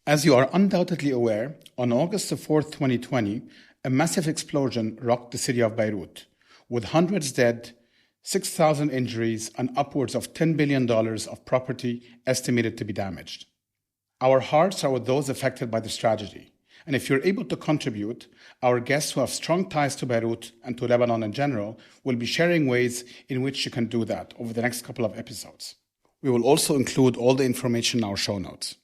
As you are undoubtedly aware, on August the 4th, 2020, a massive explosion rocked the city of Beirut, with hundreds dead, 6,000 injuries, and upwards of $10 billion of property estimated to be damaged. Our hearts are with those affected by this tragedy, and if you're able to contribute, our guests who have strong ties to Beirut and to Lebanon in general will be sharing ways in which you can do that over the next couple of episodes. We will also include all the information in our show notes.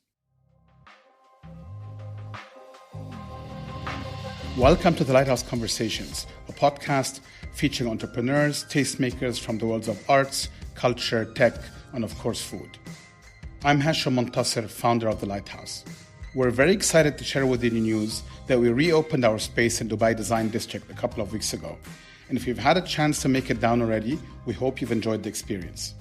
Welcome to the Lighthouse Conversations, a podcast featuring entrepreneurs, tastemakers from the worlds of arts, culture, tech, and of course food. I'm Hashem, founder of the Lighthouse. We're very excited to share with you the news that we reopened our space in Dubai Design District a couple of weeks ago. And if you've had a chance to make it down already, we hope you've enjoyed the experience.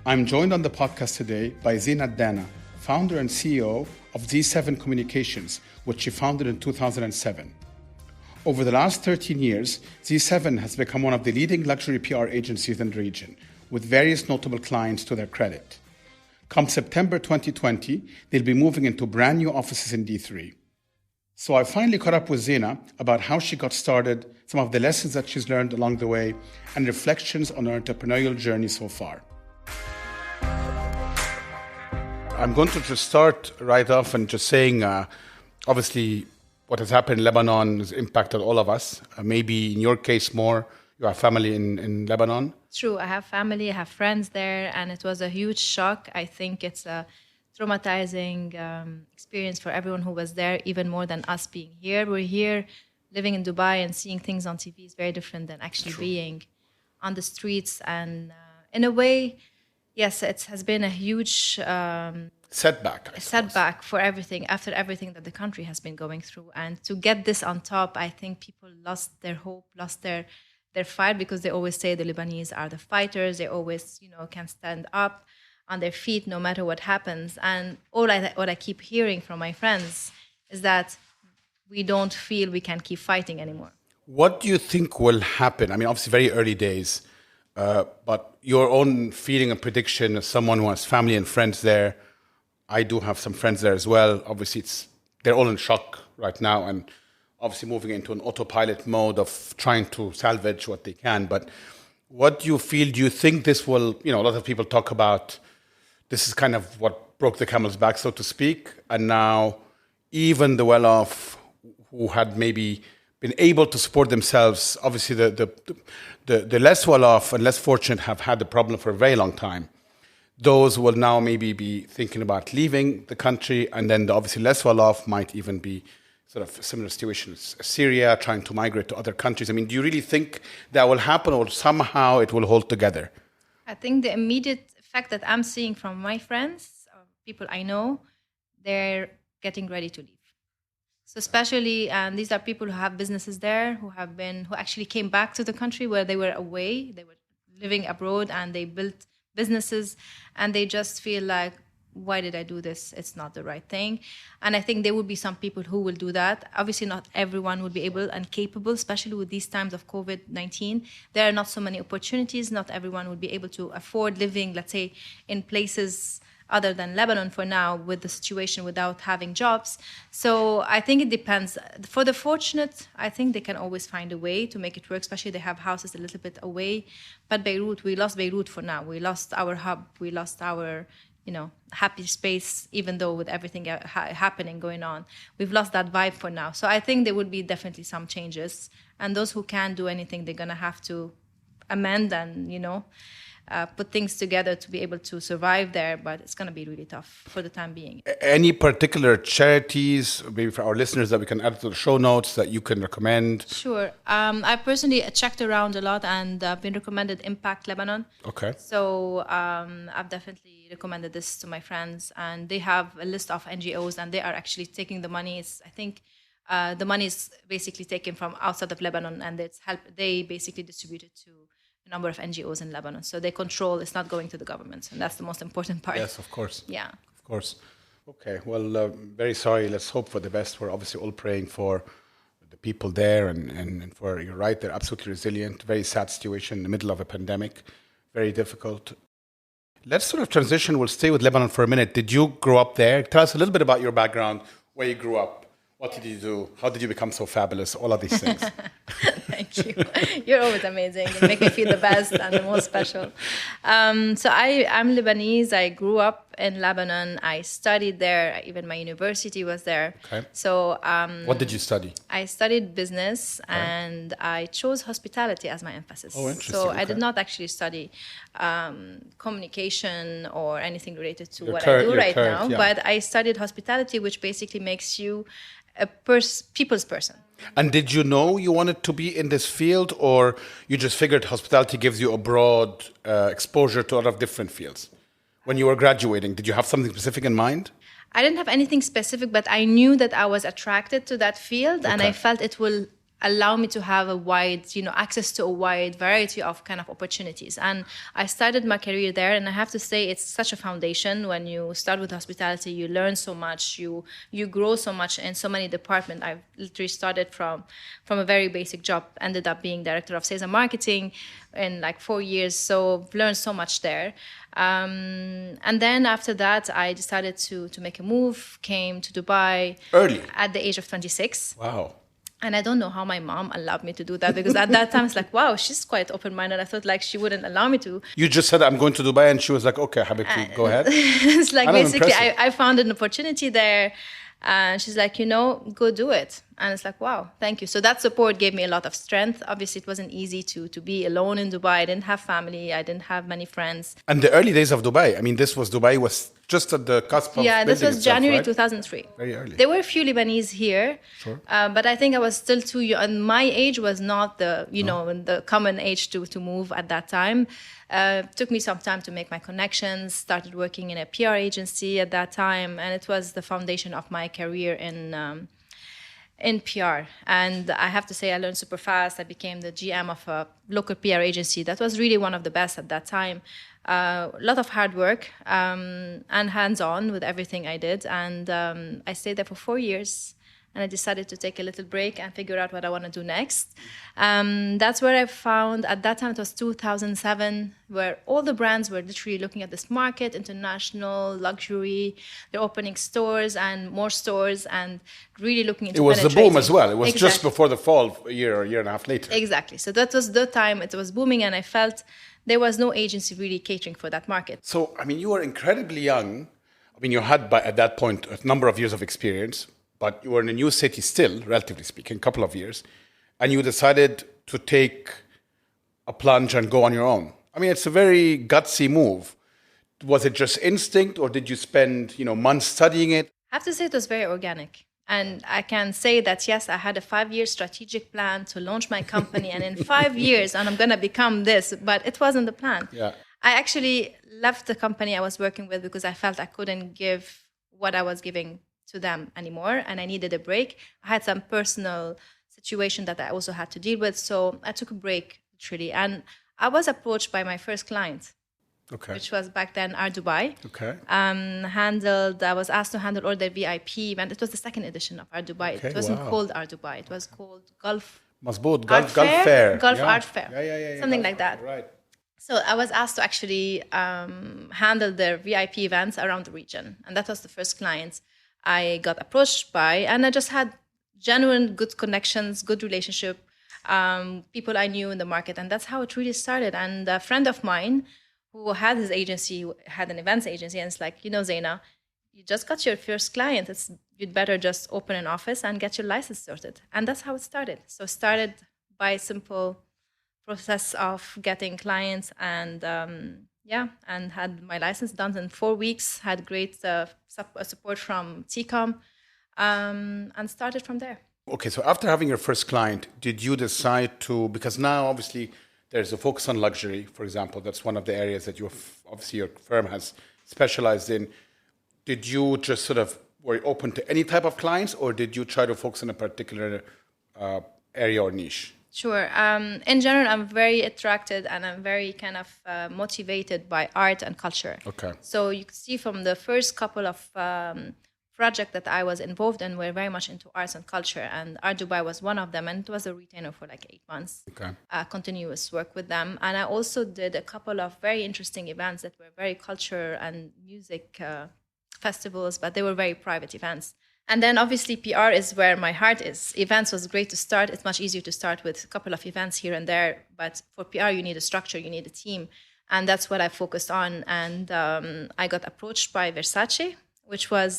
I'm joined on the podcast today by Zeina El-Dana, founder and CEO of Z7 Communications, which she founded in 2007. Over the last 13 years, Z7 has become one of the leading luxury PR agencies in the region, with various notable clients to their credit. Come September 2020, they'll be moving into brand new offices in D3. So I finally caught up with Zeina about how she got started, some of the lessons that she's learned along the way, and reflections on her entrepreneurial journey so far. I'm going to just start right off and just saying, obviously, what has happened in Lebanon has impacted all of us. Maybe in your case more, you have family in Lebanon. True, I have family, I have friends there, and it was a huge shock. I think it's a traumatizing experience for everyone who was there, even more than us being here. We're here living in Dubai and seeing things on TV is very different than actually being on the streets. And in a way, yes, it has been a huge setback for everything, after everything that the country has been going through. And to get this on top, I think people lost their hope, lost their fight, because they always say the Lebanese are the fighters. They always, can stand up on their feet no matter what happens. And what I keep hearing from my friends is that we don't feel we can keep fighting anymore. What do you think will happen? I mean, obviously very early days, but your own feeling and prediction as someone who has family and friends there. I do have some friends there as well. Obviously, they're all in shock right now, and obviously moving into an autopilot mode of trying to salvage what they can. But what do you feel? Do you think this will, a lot of people talk about this is kind of what broke the camel's back, so to speak. And now even the well-off who had maybe been able to support themselves, obviously the less well-off and less fortunate have had the problem for a very long time. Those will now maybe be thinking about leaving the country, and then the obviously less well-off might even be sort of a similar situation as Syria, trying to migrate to other countries. I mean, do you really think that will happen, or somehow it will hold together? I think the immediate effect that I'm seeing from my friends, or people I know, they're getting ready to leave. So especially, and these are people who have businesses there, who actually came back to the country where they were away, they were living abroad, and they built businesses, and they just feel like, why did I do this? It's not the right thing. And I think there will be some people who will do that. Obviously, not everyone will be able and capable, especially with these times of COVID-19. There are not so many opportunities. Not everyone will be able to afford living, let's say, in places other than Lebanon for now, with the situation without having jobs. So I think it depends. For the fortunate, I think they can always find a way to make it work, especially they have houses a little bit away. But Beirut, we lost Beirut for now. We lost our hub. We lost our happy space, even though with everything happening, going on. We've lost that vibe for now. So I think there would be definitely some changes. And those who can't do anything, they're going to have to amend and, put things together to be able to survive there. But it's going to be really tough for the time being. Any particular charities, maybe for our listeners, that we can add to the show notes that you can recommend? Sure. I personally checked around a lot, and I've been recommended Impact Lebanon. Okay. So I've definitely recommended this to my friends, and they have a list of NGOs, and they are actually taking the money. I think the money is basically taken from outside of Lebanon, and they basically distribute it to a number of NGOs in Lebanon. So they control, it's not going to the government. And that's the most important part. Yes, of course. Yeah. Of course. Okay. Well, very sorry. Let's hope for the best. We're obviously all praying for the people there and for, you're right, they're absolutely resilient. Very sad situation in the middle of a pandemic. Very difficult. Let's sort of transition. We'll stay with Lebanon for a minute. Did you grow up there? Tell us a little bit about your background, where you grew up. What did you do? How did you become so fabulous? All of these things. Thank you. You're always amazing. You make me feel the best and the most special. So I'm Lebanese. I grew up in Lebanon. I studied there. Even my university was there. Okay. So What did you study? I studied business and I chose hospitality as my emphasis. Oh, interesting. So I Okay. did not actually study communication or anything related to Your what I current- do your right current, now. yeah. But I studied hospitality, which basically makes you a people's person. And did you know you wanted to be in this field, or you just figured hospitality gives you a broad exposure to a lot of different fields? When you were graduating, did you have something specific in mind? I didn't have anything specific, but I knew that I was attracted to that field, and Okay. I felt it will allow me to have a wide, access to a wide variety of kind of opportunities. And I started my career there, and I have to say it's such a foundation. When you start with hospitality, you learn so much, you grow so much in so many departments. I've literally started from a very basic job, ended up being director of sales and marketing in like 4 years. So learned so much there. And then after that, I decided to make a move, came to Dubai. Early? At the age of 26. Wow. And I don't know how my mom allowed me to do that, because at that time it's like, wow, she's quite open-minded. I thought like she wouldn't allow me to. You just said, I'm going to Dubai, and she was like, okay, Habibti, go ahead. It's like I'm basically impressive. I found an opportunity there, and she's like, go do it. And it's like, wow, thank you. So that support gave me a lot of strength. Obviously, it wasn't easy to be alone in Dubai. I didn't have family. I didn't have many friends. And the early days of Dubai, I mean, Dubai was just at the cusp of Yeah, this building was itself, January right? 2003. Very early. There were a few Lebanese here, Sure. but I think I was still too young. And my age was not the common age to move at that time. Took me some time to make my connections. Started working in a PR agency at that time, and it was the foundation of my career in PR. And I have to say, I learned super fast. I became the GM of a local PR agency that was really one of the best at that time. A lot of hard work and hands-on with everything I did. And I stayed there for 4 years. And I decided to take a little break and figure out what I want to do next. That's where I found, at that time, it was 2007, where all the brands were literally looking at this market, international, luxury. They're opening stores and more stores and really looking into It was the boom penetrating. as well. It was just Exactly. before the fall, a year and a half later. Exactly. So that was the time it was booming, and I felt there was no agency really catering for that market. So, I mean, you were incredibly young. I mean, you had, at that point, a number of years of experience, but you were in a new city still, relatively speaking, a couple of years, and you decided to take a plunge and go on your own. I mean, it's a very gutsy move. Was it just instinct, or did you spend, months studying it? I have to say it was very organic. And I can say that, yes, I had a 5-year strategic plan to launch my company, and in 5 years, and I'm going to become this, but it wasn't the plan. Yeah. I actually left the company I was working with because I felt I couldn't give what I was giving to them anymore, and I needed a break. I had some personal situation that I also had to deal with, so I took a break, literally. And I was approached by my first client, Okay. which was back then Art Dubai. Okay. I was asked to handle all their VIP event. It was the second edition of Art Dubai. Okay, It wasn't wow. called Art Dubai. It was called Gulf Masboot, Art Gulf Fair. Gulf Yeah. Art Fair. Yeah. Something Gulf like that. Fair, right. So I was asked to actually handle their VIP events around the region. And that was the first client I got approached by. And I just had genuine good connections, good relationship, people I knew in the market. And that's how it really started. And a friend of mine who had his agency, had an events agency, and it's like, Zeina, you just got your first client. You'd better just open an office and get your license sorted. And that's how it started. So it started by a simple process of getting clients and and had my license done in 4 weeks, had great support from TCOM, and started from there. Okay, so after having your first client, did you decide to, because now obviously there's a focus on luxury, for example, that's one of the areas that obviously your firm has specialized in. Did you just were you open to any type of clients, or did you try to focus on a particular area or niche? Sure. In general, I'm very attracted and I'm very kind of motivated by art and culture. Okay. So you can see from the first couple of project that I was involved in were very much into arts and culture, and Art Dubai was one of them, and it was a retainer for like 8 months. Okay. Continuous work with them. And I also did a couple of very interesting events that were very culture and music festivals, but they were very private events. And then obviously PR is where my heart is. Events was great to start. It's much easier to start with a couple of events here and there, but for PR you need a structure, you need a team. And that's what I focused on. And I got approached by Versace, which was,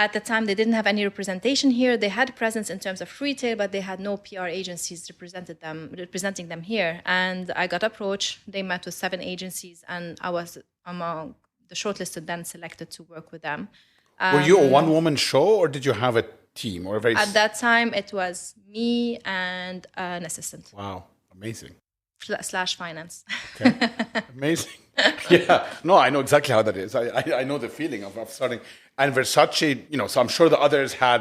at the time, they didn't have any representation here. They had presence in terms of retail, but they had no PR agencies representing them here. And I got approached. They met with 7 agencies, and I was among the shortlisted then selected to work with them. Were you a one-woman show, or did you have a team? Or a very At that time, it was me and an assistant. Wow, amazing. / finance. Okay. Amazing. Yeah. No, I know exactly how that is. I know the feeling of starting. And Versace, so I'm sure the others had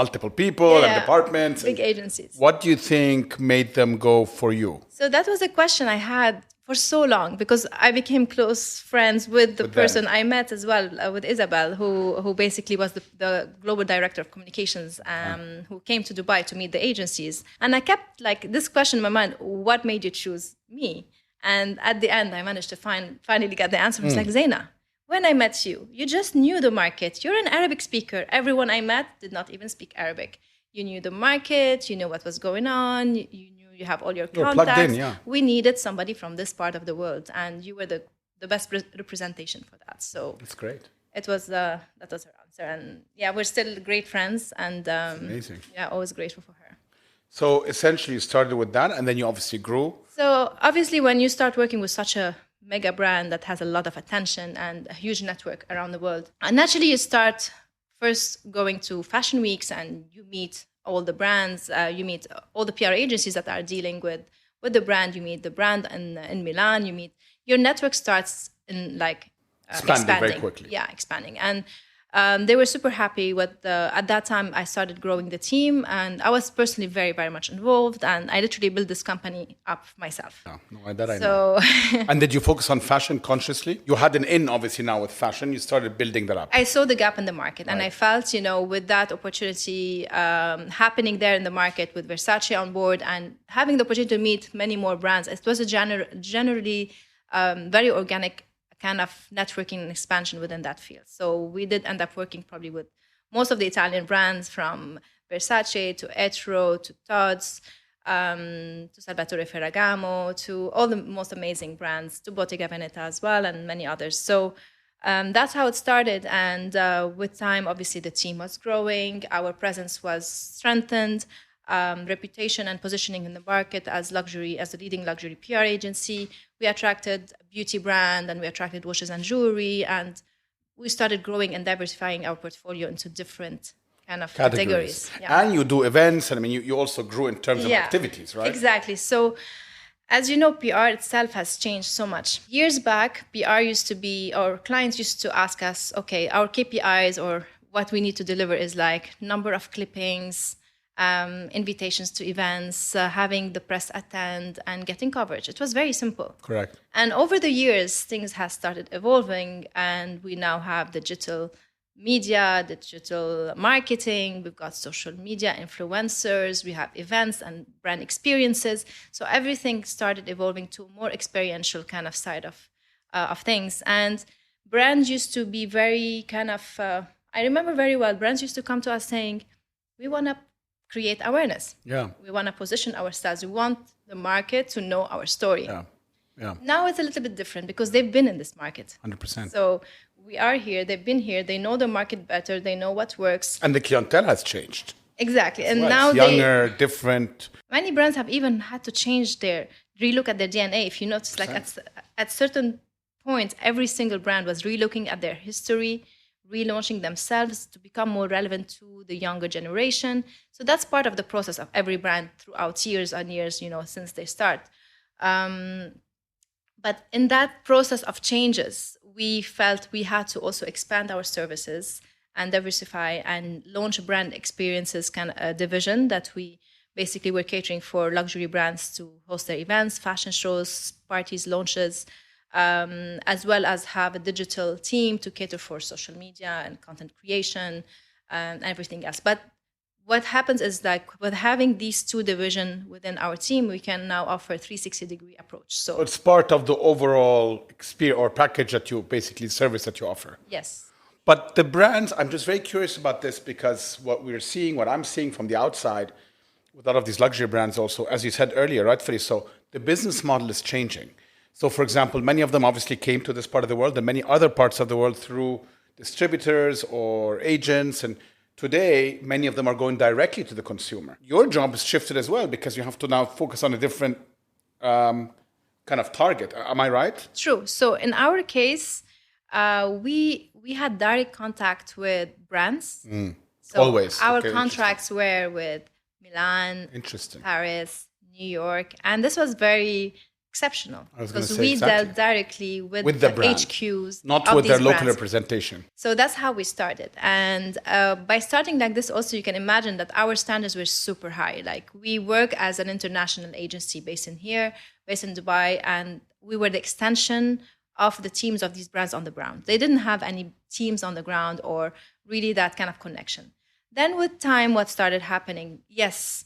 multiple people and departments. Big agencies. What do you think made them go for you? So that was a question I had for so long, because I became close friends with the person I met as well, with Isabel, who basically was the global director of communications, who came to Dubai to meet the agencies. And I kept this question in my mind: what made you choose me? And at the end, I managed to finally get the answer. It's like, Zeina, when I met you, you just knew the market. You're an Arabic speaker. Everyone I met did not even speak Arabic. You knew the market. You knew what was going on. You knew you have all your contacts. Plugged in, yeah. We needed somebody from this part of the world, and you were the best representation for that. So that's great. It was that was her answer, and yeah, we're still great friends, and amazing. Yeah, always grateful for her. So essentially, you started with that, and then you obviously grew. So obviously, when you start working with such a mega brand that has a lot of attention and a huge network around the world, and naturally you start first going to fashion weeks, and you meet all the brands, you meet all the PR agencies that are dealing with the brand. You meet the brand in Milan. You meet your network starts in expanding very quickly. Yeah, expanding. And they were super happy with at that time I started growing the team, and I was personally very, very much involved, and I literally built this company up myself. No, that I know. And did you focus on fashion consciously? You had an in, obviously, now with fashion. You started building that up. I saw the gap in the market, and I felt, with that opportunity happening there in the market with Versace on board and having the opportunity to meet many more brands, it was a generally very organic kind of networking and expansion within that field. So we did end up working probably with most of the Italian brands, from Versace to Etro to Tod's, to Salvatore Ferragamo, to all the most amazing brands, to Bottega Veneta as well, and many others. So that's how it started. And with time, obviously, the team was growing. Our presence was strengthened. Reputation and positioning in the market as a leading luxury PR agency. We attracted a beauty brand, and we attracted watches and jewelry, and we started growing and diversifying our portfolio into different kind of categories. Yeah. And you do events, and you also grew in terms of activities, right? Exactly. So as you know, PR itself has changed so much. Years back, PR used to be, or clients used to ask us, okay, our KPIs or what we need to deliver is number of clippings, invitations to events, having the press attend, and getting coverage. It was very simple. Correct. And over the years, things have started evolving, and we now have digital media, digital marketing. We've got social media influencers. We have events and brand experiences. So everything started evolving to a more experiential kind of side of things. And brands used to be very kind of, I remember very well, brands used to come to us saying, we want to create awareness. Yeah. We want to position ourselves. We want the market to know our story. Yeah. Yeah. Now it's a little bit different because they've been in this market. 100%. So we are here. They've been here. They know the market better. They know what works. And the clientele has changed. Exactly. And well, now it's younger, different. Many brands have even had to relook at their DNA. If you notice, at certain points, every single brand was relooking at their history, relaunching themselves to become more relevant to the younger generation. So that's part of the process of every brand throughout years and years, since they start. But in that process of changes, we felt we had to also expand our services and diversify and launch a brand experiences kind of division that we basically were catering for luxury brands to host their events, fashion shows, parties, launches, as well as have a digital team to cater for social media and content creation and everything else. But what happens is like with having these two divisions within our team, we can now offer a 360-degree approach. So it's part of the overall experience or package that you basically service that you offer. yes. But the brands, I'm just very curious about this because what I'm seeing from the outside with a lot of these luxury brands also, as you said earlier, rightfully so, the business model is changing. So, for example, many of them obviously came to this part of the world and many other parts of the world through distributors or agents. And today, many of them are going directly to the consumer. Your job is shifted as well because you have to now focus on a different kind of target. Am I right? True. So in our case, we had direct contact with brands. So Always. Our Okay, contracts were with Milan, Paris, New York, and this was very exceptional because we dealt directly with the HQs, not with their local representation. So that's how we started. And by starting like this, also you can imagine that our standards were super high. Like we work as an international agency based in Dubai, and we were the extension of the teams of these brands on the ground. They didn't have any teams on the ground or really that kind of connection. Then with time, what started happening? Yes,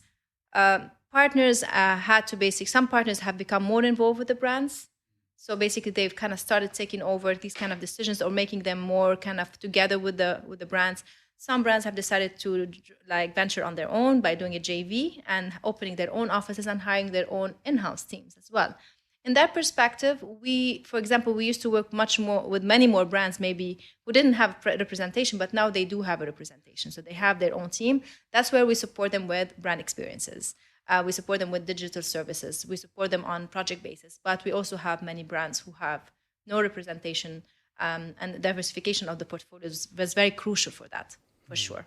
partners had to some partners have become more involved with the brands. So basically they've kind of started taking over these kind of decisions or making them more kind of together with the brands. Some brands have decided to like venture on their own by doing a JV and opening their own offices and hiring their own in-house teams as well. In that perspective, for example, we used to work much more with many more brands maybe who didn't have representation, but now they do have a representation. So they have their own team. That's where we support them with brand experiences. We support them with digital services. We support them on project basis. But we also have many brands who have no representation, and the diversification of the portfolios was very crucial for that, for sure.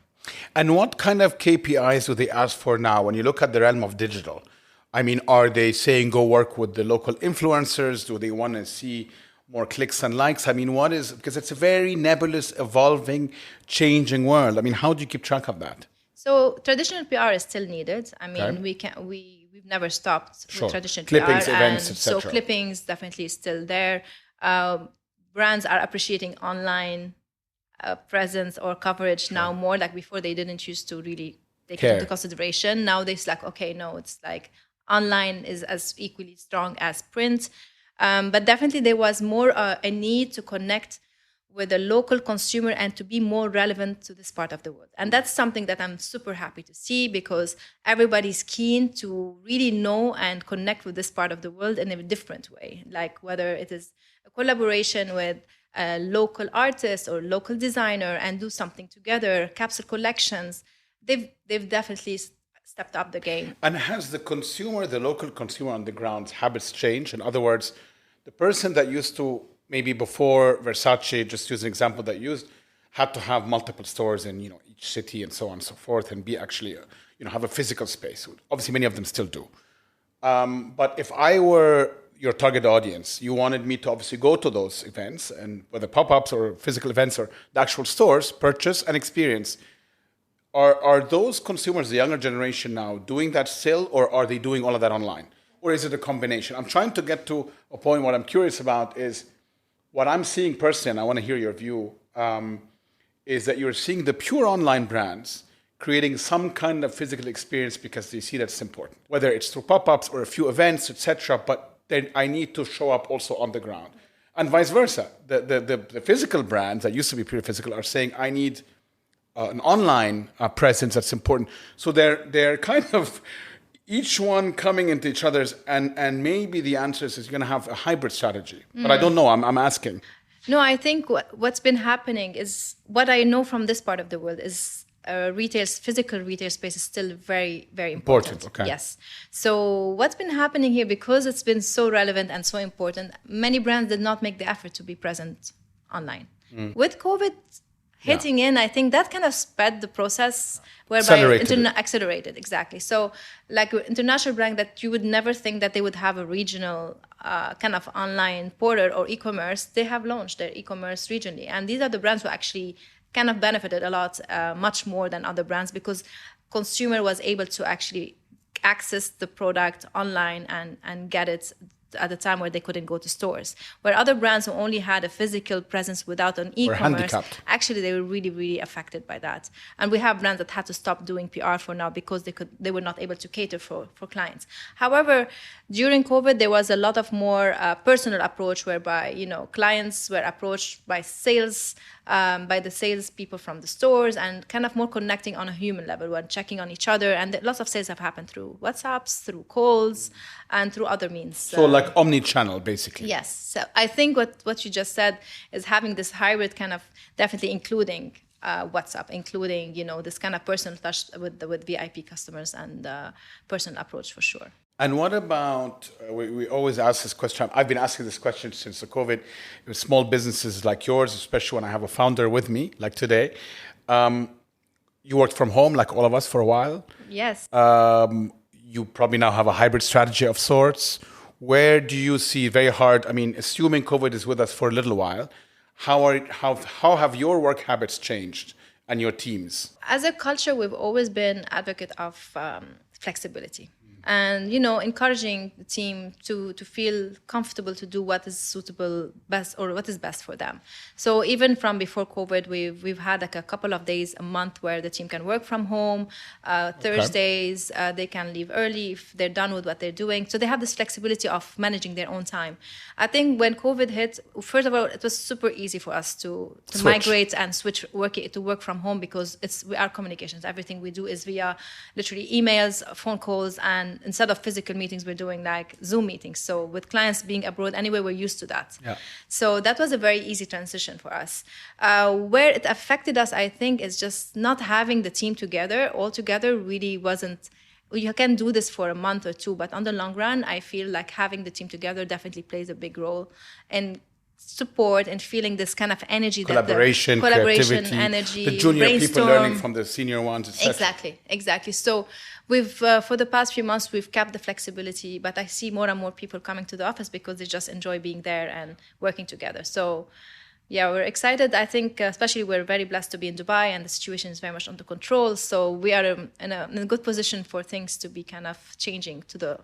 And what kind of KPIs do they ask for now when you look at the realm of digital? I mean, are they saying go work with the local influencers? Do they want to see more clicks and likes? I mean, because it's a very nebulous, evolving, changing world. I mean, how do you keep track of that? So traditional PR is still needed. I mean, we've never stopped with traditional clippings, PR. events, etc. So clippings definitely is still there. Brands are appreciating online presence or coverage now more. Like before, they didn't used to really take it into consideration. Now they're like, okay, no, it's like online is as equally strong as print. But definitely there was more a need to connect with the local consumer and to be more relevant to this part of the world. And that's something that I'm super happy to see because everybody's keen to really know and connect with this part of the world in a different way. Like whether it is a collaboration with a local artist or local designer and do something together, capsule collections, they've definitely stepped up the game. And has the local consumer on the ground habits changed? In other words, the person that used to, maybe before Versace, just use an example that you used, had to have multiple stores in each city and so on and so forth, and be actually have a physical space. Obviously, many of them still do. But if I were your target audience, you wanted me to obviously go to those events, and whether pop-ups or physical events or the actual stores, purchase and experience. Are those consumers, the younger generation now, doing that still, or are they doing all of that online? Or is it a combination? I'm trying to get to a point. What I'm curious about is what I'm seeing personally, and I want to hear your view, is that you're seeing the pure online brands creating some kind of physical experience because they see that's important, whether it's through pop-ups or a few events, etc. But then I need to show up also on the ground, and vice versa. The physical brands that used to be pure physical are saying I need an online presence that's important. So they're kind of each one coming into each other's, and maybe the answer is you're going to have a hybrid strategy. But I don't know. I'm asking. No, I think what's been happening is what I know from this part of the world is physical retail space is still very, very important. Okay. Yes. So what's been happening here, because it's been so relevant and so important, many brands did not make the effort to be present online. With COVID hitting in, I think that kind of sped the process, whereby accelerated, exactly. So like international brand that you would never think that they would have a regional kind of online portal or e-commerce, they have launched their e-commerce regionally. And these are the brands who actually kind of benefited a lot, much more than other brands, because consumer was able to actually access the product online and get it at a time where they couldn't go to stores. Where other brands who only had a physical presence without an e-commerce, actually they were really, really affected by that. And we have brands that had to stop doing PR for now because they were not able to cater for clients. However, during COVID, there was a lot of more personal approach whereby, clients were approached by by the sales people from the stores, and kind of more connecting on a human level when checking on each other. And lots of sales have happened through WhatsApps, through calls, and through other means. So like omni-channel, basically. Yes. So I think what you just said is having this hybrid kind of definitely including WhatsApp, including, this kind of personal touch with VIP customers and personal approach for sure. And what about, we always ask this question, I've been asking this question since the COVID, with small businesses like yours, especially when I have a founder with me, like today. You worked from home, like all of us, for a while. Yes. You probably now have a hybrid strategy of sorts. Where do you see very hard, assuming COVID is with us for a little while, how have your work habits changed and your teams? As a culture, we've always been advocate of flexibility. And, encouraging the team to feel comfortable to do what is suitable best or what is best for them. So even from before COVID, we've had like a couple of days a month where the team can work from home. Thursdays, they can leave early if they're done with what they're doing. So they have this flexibility of managing their own time. I think when COVID hit, first of all, it was super easy for us to migrate and switch to work from home because our communications. Everything we do is via literally emails, phone calls, and instead of physical meetings, we're doing like Zoom meetings. So with clients being abroad anyway, we're used to that. Yeah. So that was a very easy transition for us. Where it affected us, I think, is just not having the team all together really wasn't. You can do this for a month or two, but on the long run, I feel like having the team together definitely plays a big role in support and feeling this kind of energy, collaboration, creativity, energy, the junior brainstorm. people learning from the senior ones, etc. Exactly. So we've for the past few months we've kept the flexibility, but I see more and more people coming to the office because they just enjoy being there and working together. So yeah, we're excited. I think especially we're very blessed to be in Dubai and the situation is very much under control. So we are in a good position for things to be kind of changing to the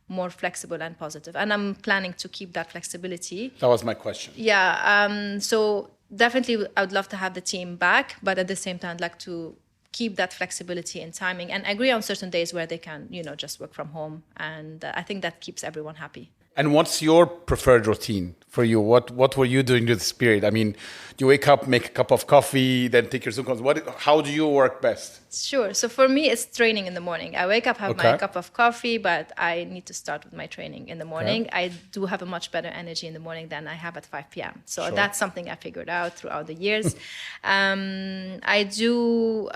more flexible and positive. And I'm planning to keep that flexibility. That was my question. Yeah. So definitely I would love to have the team back, but at the same time, I'd like to keep that flexibility in timing and agree on certain days where they can, just work from home. And I think that keeps everyone happy. And what's your preferred routine for you? What were you doing during this period? Do you wake up, make a cup of coffee, then take your Zoom calls? How do you work best? Sure. So for me, it's training in the morning. I wake up, have my cup of coffee, but I need to start with my training in the morning. I do have a much better energy in the morning than I have at 5 p.m. So that's something I figured out throughout the years. I do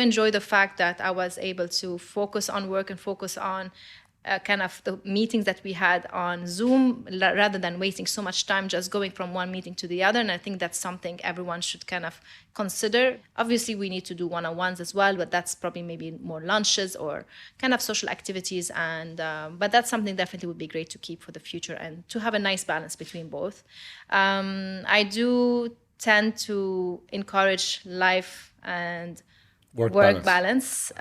enjoy the fact that I was able to focus on work and focus on kind of the meetings that we had on Zoom rather than wasting so much time just going from one meeting to the other. And I think that's something everyone should kind of consider. Obviously, we need to do one-on-ones as well, but that's probably maybe more lunches or kind of social activities. And but that's something definitely would be great to keep for the future and to have a nice balance between both. I do tend to encourage life and work balance.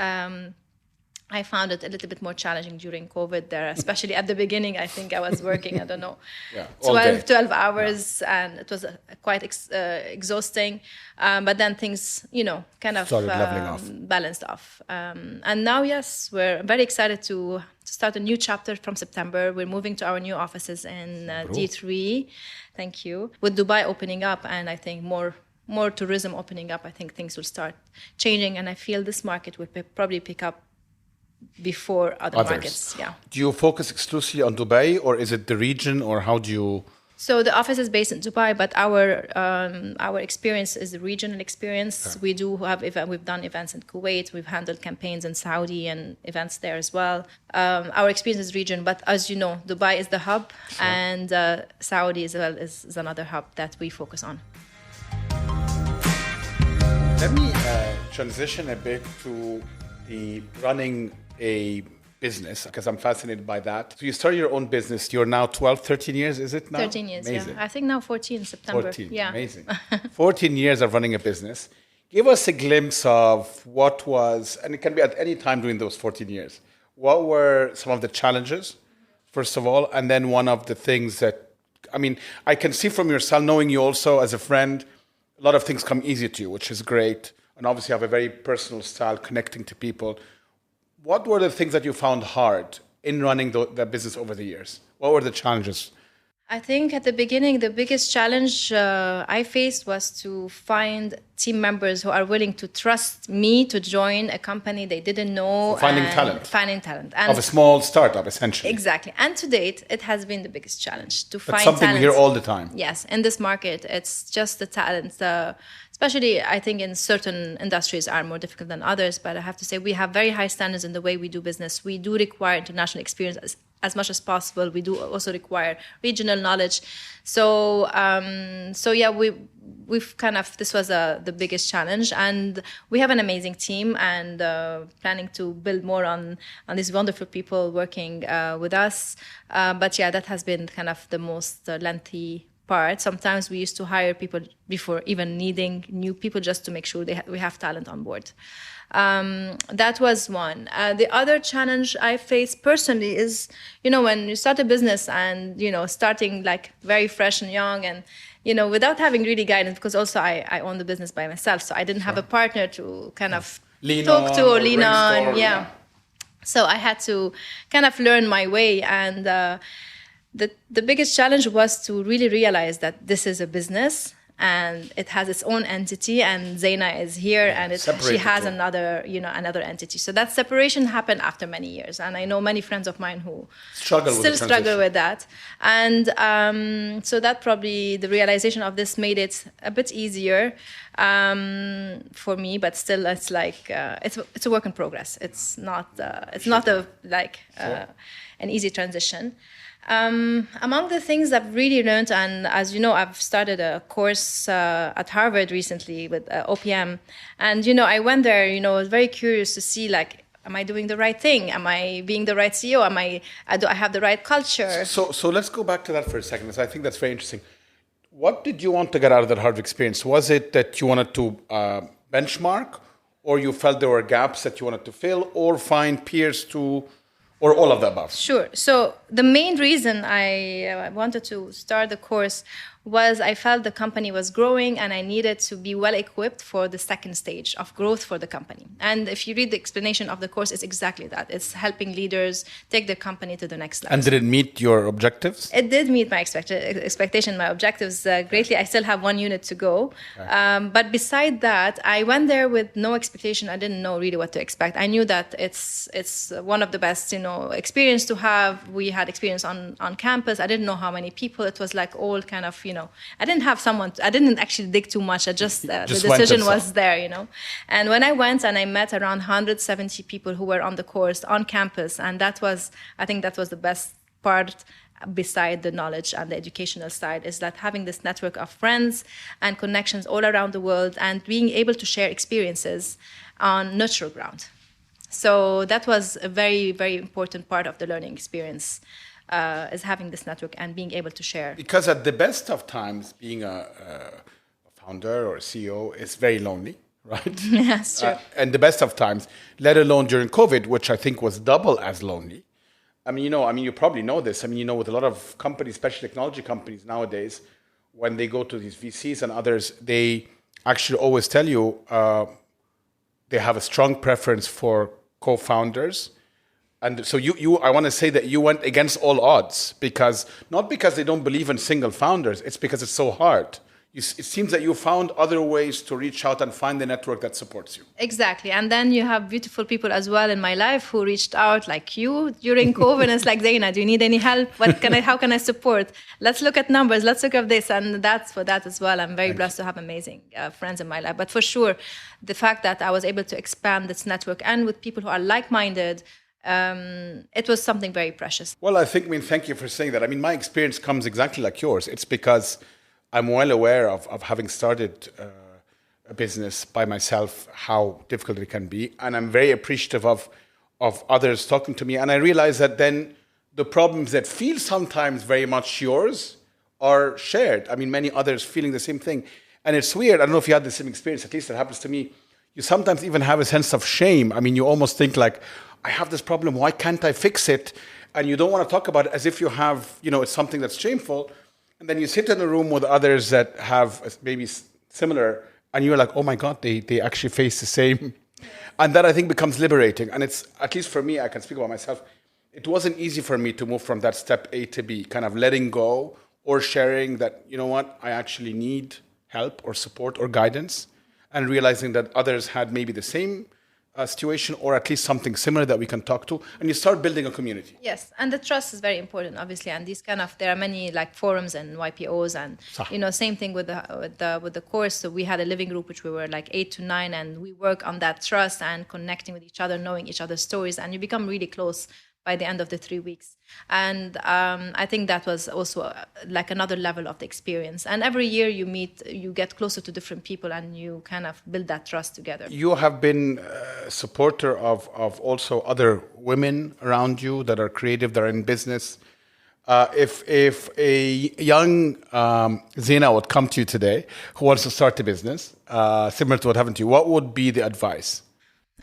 I found it a little bit more challenging during COVID there, especially at the beginning. I think I was working, 12 hours, and it was quite exhausting. But then things, kind of balanced off. And now, yes, we're very excited to start a new chapter from September. We're moving to our new offices in D3. Thank you. With Dubai opening up, and I think more tourism opening up, I think things will start changing. And I feel this market will probably pick up before other markets. Yeah. Do you focus exclusively on Dubai, or is it the region, or how do you? So the office is based in Dubai, but our experience is a regional experience. Okay. We do have we've done events in Kuwait, we've handled campaigns in Saudi and events there as well. Our experience is region, but as you know, Dubai is the hub, and Saudi as well is another hub that we focus on. Let me transition a bit to the running a business, because I'm fascinated by that. So you started your own business. You're now 12, 13 years, is it now? 13 years, amazing. Yeah. I think now 14 September. 14, yeah. Amazing. 14 years of running a business. Give us a glimpse of what was, and it can be at any time during those 14 years, what were some of the challenges first of all. And then one of the things that, I mean, I can see from your style, knowing you also as a friend, a lot of things come easy to you, which is great. And obviously you have a very personal style, connecting to people. What were the things that you found hard in running the business over the years? What were the challenges? I think at the beginning, the biggest challenge I faced was to find team members who are willing to trust me to join a company they didn't know. So finding talent. And of a small startup, essentially. Exactly. And to date, it has been the biggest challenge to find something talent. we hear all the time. Yes, in this market, it's just the talent. Especially, I think in certain industries are more difficult than others. But I have to say, we have very high standards in the way we do business. We do require international experience as much as possible. We do also require regional knowledge. So yeah, we've kind of, this was the biggest challenge, and we have an amazing team, and planning to build more on these wonderful people working with us. But yeah, that has been kind of the most lengthy part. Sometimes we used to hire people before even needing new people just to make sure we have talent on board. That was one. The other challenge I faced personally is, when you start a business and, starting like very fresh and young and, without having really guidance, because also I own the business by myself. So I didn't have a partner to kind of talk to or lean on. Yeah. So I had to kind of learn my way. And the biggest challenge was to really realize that this is a business and it has its own entity, and Zeina is here, and she has another entity. So that separation happened after many years, and I know many friends of mine who struggle with that. And so that probably the realization of this made it a bit easier for me, but still, it's like it's a work in progress. It's not an easy transition. Among the things I've really learned, and as you know, I've started a course at Harvard recently with OPM, and I went there. I was very curious to see, like, am I doing the right thing? Am I being the right CEO? Do I have the right culture? So let's go back to that for a second. So I think that's very interesting. What did you want to get out of that Harvard experience? Was it that you wanted to benchmark, or you felt there were gaps that you wanted to fill, or find peers to? Or all of the above? Sure. So the main reason I wanted to start the course was I felt the company was growing and I needed to be well equipped for the second stage of growth for the company. And if you read the explanation of the course, it's exactly that. It's helping leaders take their company to the next level. And did it meet your objectives? It did meet my expectation, my objectives greatly. I still have one unit to go. Okay. But beside that, I went there with no expectation. I didn't know really what to expect. I knew that it's one of the best, experience to have. We had experience on campus. I didn't know how many people. It was like all kind of, I didn't have someone. I didn't actually dig too much. I just the decision was there, And when I went and I met around 170 people who were on the course on campus, and I think that was the best part. Beside the knowledge and the educational side, is that having this network of friends and connections all around the world, and being able to share experiences on neutral ground. So that was a very, very important part of the learning experience. Is having this network and being able to share. Because at the best of times, being a founder or a CEO is very lonely, right? Yes, true. And the best of times, let alone during COVID, which I think was double as lonely. You probably know this. With a lot of companies, especially technology companies nowadays, when they go to these VCs and others, they actually always tell you they have a strong preference for co-founders. And so I want to say that you went against all odds, not because they don't believe in single founders, it's because it's so hard. It seems that you found other ways to reach out and find the network that supports you. Exactly. And then you have beautiful people as well in my life who reached out, like you, during COVID. And it's like, Zeina, do you need any help? How can I support? Let's look at numbers. Let's look at this. And that's for that as well. I'm very blessed to have amazing friends in my life. But for sure, the fact that I was able to expand this network and with people who are like-minded, it was something very precious. Well, thank you for saying that. My experience comes exactly like yours. It's because I'm well aware of having started a business by myself, how difficult it can be. And I'm very appreciative of others talking to me. And I realize that then the problems that feel sometimes very much yours are shared. Many others feeling the same thing. And it's weird. I don't know if you had the same experience. At least it happens to me. You sometimes even have a sense of shame. You almost think like, I have this problem. Why can't I fix it? and you don't want to talk about it as if you have, it's something that's shameful. And then you sit in a room with others that have maybe similar, and you're like, oh my God, they actually face the same. And that I think becomes liberating. And it's, at least for me, I can speak about myself, it wasn't easy for me to move from that step A to B, kind of letting go or sharing that, you know what, I actually need help or support or guidance, and realizing that others had maybe the same situation or at least something similar that we can talk to, and you start building a community. Yes, and the trust is very important, obviously. And these there are many like forums and YPOs, and same thing with the course. So we had a living group which we were like 8 to 9, and we work on that trust and connecting with each other, knowing each other's stories, and you become really close by the end of the 3 weeks. And I think that was also like another level of the experience. And every year you get closer to different people, and you kind of build that trust together. You have been a supporter of also other women around you that are creative, that are in business. If a young Zeina would come to you today who wants to start a business, similar to what happened to you, what would be the advice?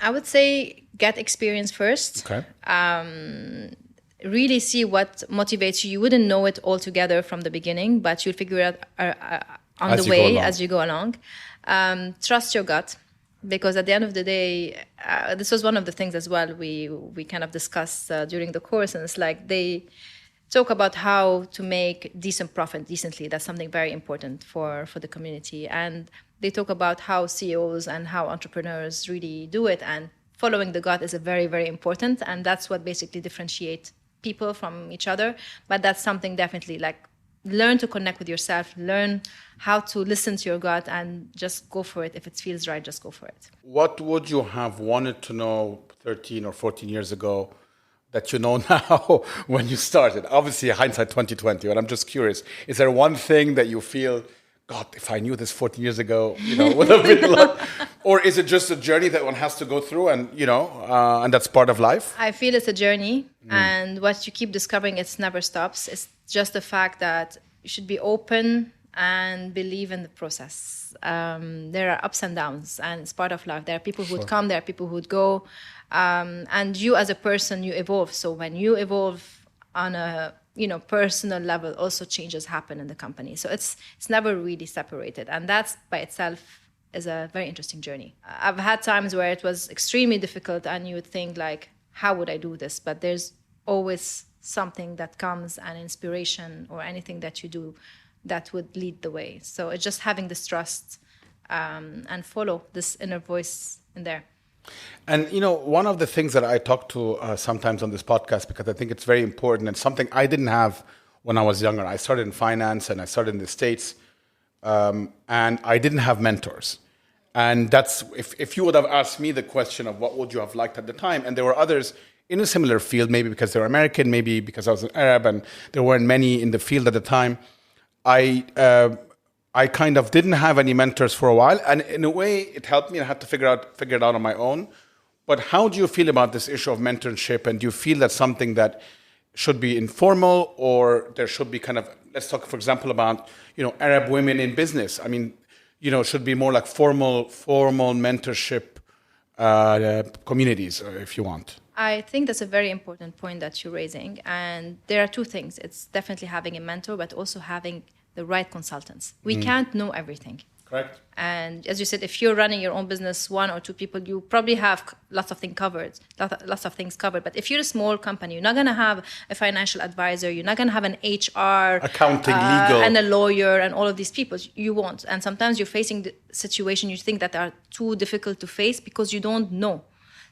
I would say get experience first. Okay. Really see what motivates you. You wouldn't know it all together from the beginning, but you'll figure it out on the way as you go along. Trust your gut, because at the end of the day, this was one of the things as well we kind of discussed during the course, and it's like they talk about how to make decent profit decently. That's something very important for the community. And they talk about how CEOs and how entrepreneurs really do it, and following the gut is a very, very important, and that's what basically differentiates people from each other. But that's something definitely, like, learn to connect with yourself, learn how to listen to your gut, and just go for it. If it feels right, just go for it. What would you have wanted to know 13 or 14 years ago that you know now when you started? Obviously, hindsight 2020, but I'm just curious. Is there one thing that you feel, God, if I knew this 14 years ago, would have been like, or is it just a journey that one has to go through, and and that's part of life? I feel it's a journey, and what you keep discovering, it never stops. It's just the fact that you should be open and believe in the process. There are ups and downs, and it's part of life. There are people who would come, there are people who would go, and you as a person, you evolve. So when you evolve on a personal level, also changes happen in the company. So it's never really separated, and that's by itself is a very interesting journey. I've had times where it was extremely difficult, and you would think like, how would I do this? But there's always something that comes, an inspiration or anything that you do that would lead the way. So it's just having this trust and follow this inner voice in there. And, one of the things that I talk to sometimes on this podcast, because I think it's very important and something I didn't have when I was younger. I started in finance and I started in the States, and I didn't have mentors. And that's, if you would have asked me the question of what would you have liked at the time, and there were others in a similar field, maybe because they were American, maybe because I was an Arab, and there weren't many in the field at the time, I kind of didn't have any mentors for a while, and in a way, it helped me. I had to figure it out on my own. But how do you feel about this issue of mentorship? And do you feel that's something that should be informal, or there should be kind of, let's talk, for example, about Arab women in business? I mean, should be more like formal mentorship communities, if you want. I think that's a very important point that you're raising, and there are two things. It's definitely having a mentor, but also having the right consultants. We can't know everything. Correct. And as you said, if you're running your own business, 1 or 2 people, you probably have lots of things covered. But if you're a small company, you're not going to have a financial advisor. You're not going to have an HR, accounting, legal, and a lawyer, and all of these people. You won't. And sometimes you're facing the situation you think that are too difficult to face because you don't know.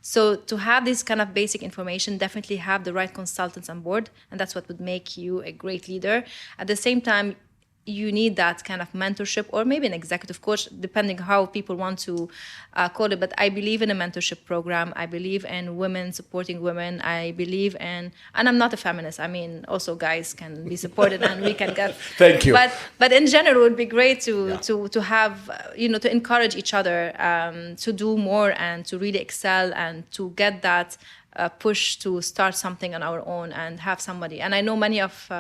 So to have this kind of basic information, definitely have the right consultants on board, and that's what would make you a great leader. At the same time, you need that kind of mentorship, or maybe an executive coach, depending how people want to call it. But I believe in a mentorship program. I believe in women supporting women. I believe in, and I'm not a feminist. I mean, also guys can be supported, and we can get. Thank you. But in general, it would be great to have to encourage each other to do more and to really excel and to get that push to start something on our own and have somebody. And I know many of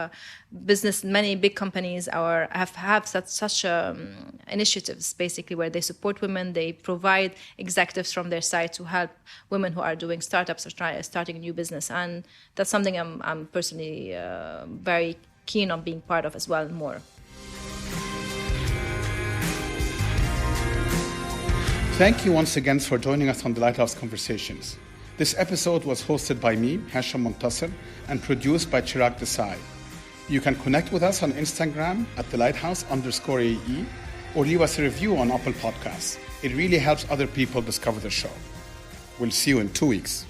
many big companies have such initiatives, basically, where they support women. They provide executives from their side to help women who are doing startups or starting a new business. And that's something I'm personally very keen on being part of as well more. Thank you once again for joining us on the Lighthouse Conversations. This episode was hosted by me, Hashem Montasser, and produced by Chirag Desai. You can connect with us on Instagram at @thelighthouse_AE or leave us a review on Apple Podcasts. It really helps other people discover the show. We'll see you in 2 weeks.